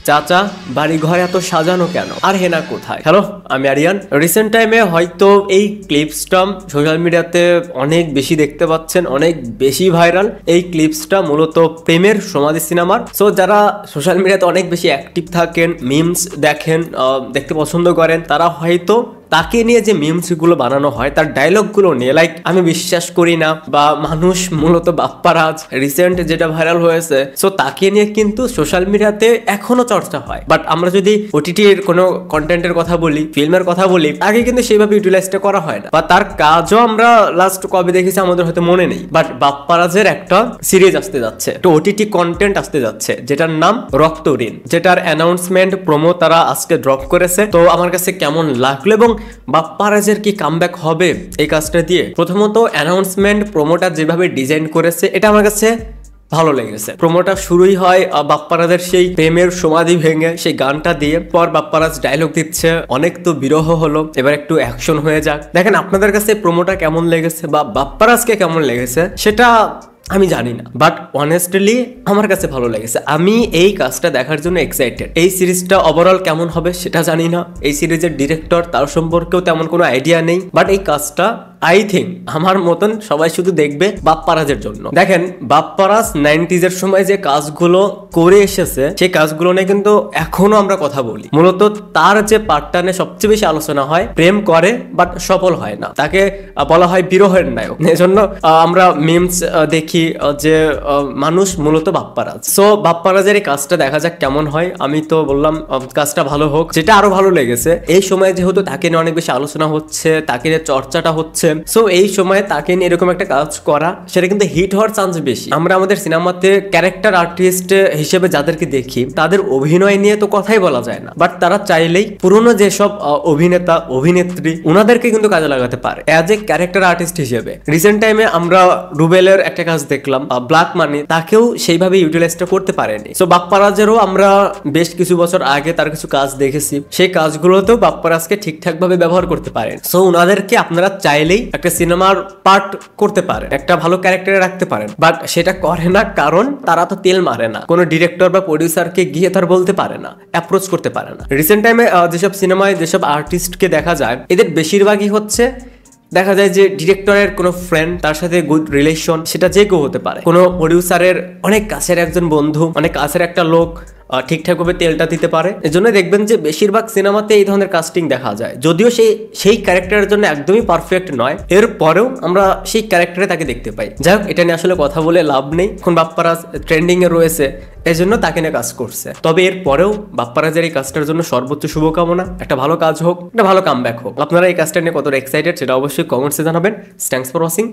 চাচা বাড়ি ঘর এত সাজানো কেন, আর হেনা কোথায়? হ্যালো, আমি আরিয়ান। রিসেন্ট টাইমে হয়তো এই ক্লিপসটা সোশ্যাল মিডিয়াতে অনেক বেশি দেখতে পাচ্ছেন, অনেক বেশি ভাইরাল। এই ক্লিপসটা মূলত প্রেমের সমাধি সিনেমার। সো যারা সোশ্যাল মিডিয়াতে অনেক বেশি অ্যাক্টিভ থাকেন, মিমস দেখেন, দেখতে পছন্দ করেন, তারা হয়তো তাকে নিয়ে যে মিমস গুলো বানানো হয় তার ডায়লগ গুলো নিয়ে, লাইক আমি বিশ্বাস করি না, বা মানুষ মূলত বাপ্পারাজ রিসেন্ট যেটা ভাইরাল হয়েছে, সো তাকে নিয়ে কিন্তু সোশ্যাল মিডিয়াতে এখনো চর্চা হয়। বাট আমরা যদি ওটিটির কোনো কন্টেন্টের কথা বলি, ফিল্মের কথা বলি, তাকে কিন্তু সেইভাবে ইউটিলাইজটা করা হয় না, বা তার কাজও আমরা লাস্ট কবে দেখেছি আমাদের হয়তো মনে নেই। বাট বাপ্পারাজের একটা সিরিজ আসতে যাচ্ছে, একটা ওটিটি কন্টেন্ট আসতে যাচ্ছে, যেটার নাম রক্তঋণ, যেটার অ্যানাউন্সমেন্ট প্রোমো তারা আজকে ড্রপ করেছে। তো আমার কাছে কেমন লাগলো এবং বাপ্পারাজের কি কামব্যাক হবে এই কাজটা দিয়ে? প্রথমত অ্যানাউন্সমেন্ট প্রোমোটা যেভাবে ডিজাইন করেছে এটা আমার কাছে ভালো লেগেছে। প্রোমোটা শুরুই হয় বাপ্পারাজের সেই প্রেমের সমাধি ভেঙে সেই গানটা দিয়ে, পর বাপ্পারাজ ডায়লগ দিচ্ছে, অনেক তো বিরহ হলো, এবার একটু অ্যাকশন হয়ে যাক। দেখেন আপনাদের কাছে প্রোমোটা কেমন লেগেছে বা বাপ্পারাজকে কেমন লেগেছে সেটা আমি জানি না, বাট অনেস্টলি আমার কাছে ভালো লেগেছে। আমি এই কাজটা দেখার জন্য এক্সাইটেড। এই সিরিজটা ওভারঅল কেমন হবে সেটা জানি না, এই সিরিজের ডিরেক্টর তার সম্পর্কেও তেমন কোনো আইডিয়া নেই, বাট এই কাজটা আই থিঙ্ক আমার মতন সবাই শুধু দেখবে বাপ্পারাজের জন্য। দেখেন বাপ্পারাজ 90s এর সময় যে কাজগুলো করে এসেছে সেই কাজগুলো নিয়ে কিন্তু এখনো আমরা কথা বলি। মূলত তার যে পার্টটা নিয়ে সবচেয়ে বেশি আলোচনা হয়, প্রেম করে বাট সফল হয় না, তাকে বলা হয় বিরহের নায়ক। এজন্য আমরা মিমস দেখি যে মানুষ মূলত বাপ্পারাজ। সো বাপ্পারাজের এই কাজটা দেখা যাক কেমন হয়। আমি তো বললাম কাজটা ভালো হোক। যেটা আরো ভালো লেগেছে, এই সময় যেহেতু তাকে নিয়ে অনেক বেশি আলোচনা হচ্ছে, তাকে নিয়ে চর্চাটা হচ্ছে, সো এই সময় তাকে নিয়ে এরকম একটা কাজ করা, সেটা কিন্তু হিট হওয়ার চান্স বেশি। আমরা আমাদের সিনেমাতে ক্যারেক্টার আর্টিস্ট হিসেবে যাদেরকে দেখি তাদের অভিনয় নিয়ে তো কথাই বলা যায় না, বাট তারা চাইলেই পুরনো যেসব অভিনেতা অভিনেত্রী ওনাদেরকে কিন্তু কাজে লাগাতে পারে অ্যাজ এ ক্যারেক্টার আর্টিস্ট হিসেবে। রিসেন্ট টাইমে আমরা রুবেলের একটা কাজ দেখলাম, ব্ল্যাক মানি, তাকেও সেইভাবে ইউটিলাইজটা করতে পারেনি। সো বাপ্পারাজেরও আমরা বেশ কিছু বছর আগে তার কিছু কাজ দেখেছি, সেই কাজগুলোতেও বাপ্পারাজকে ঠিকঠাক ভাবে ব্যবহার করতে পারেন। সো ওনাদেরকে আপনারা চাইলেই একটা সিনেমার পার্ট করতে পারেন, একটা ভালো ক্যারেক্টারে রাখতে পারেন, বাট সেটা করে না, কারণ তারা তো তেল মারে না। কোনো ডিরেক্টর বা প্রডিউসারকে গিয়ে তার বলতে পারে না, অ্যাপ্রোচ করতে পারে না। রিসেন্ট টাইমে যেসব সিনেমায় যেসব আর্টিস্টকে দেখা যায়, এদের বেশিরভাগই হচ্ছে দেখা যায় যে ডিরেক্টরের কোনো ফ্রেন্ড, তার সাথে গুড রিলেশন, সেটা যে কেউ হতে পারে। কোনো প্রডিউসারের অনেক কাছের একজন বন্ধু, অনেক কাছের একটা লোক ঠিকঠাকভাবে তেলটা দিতে পারে। এজন্য দেখবেন যে বেশিরভাগ সিনেমাতে এই ধরনের কাস্টিং দেখা যায়, যদিও সেই ক্যারেক্টারের জন্য একদমই পারফেক্ট নয়, এরপরেও আমরা সেই ক্যারেক্টারে তাকে দেখতে পাই। যাই হোক, এটা নিয়ে আসলে কথা বলে লাভ নেই। এখন বাপ্পারাজ ট্রেন্ডিং এ রয়েছে, এজন্য তাকে নিয়ে কাজ করছে। তবে এরপরেও বাপ্পারাজের এই কাজটার জন্য সর্বোচ্চ শুভকামনা, একটা ভালো কাজ হোক, একটা ভালো কামব্যাক হোক। আপনারা এই কাজটা নিয়ে কতটা এক্সাইটেড সেটা অবশ্যই কমেন্টসে জানাবেন। Thanks for watching.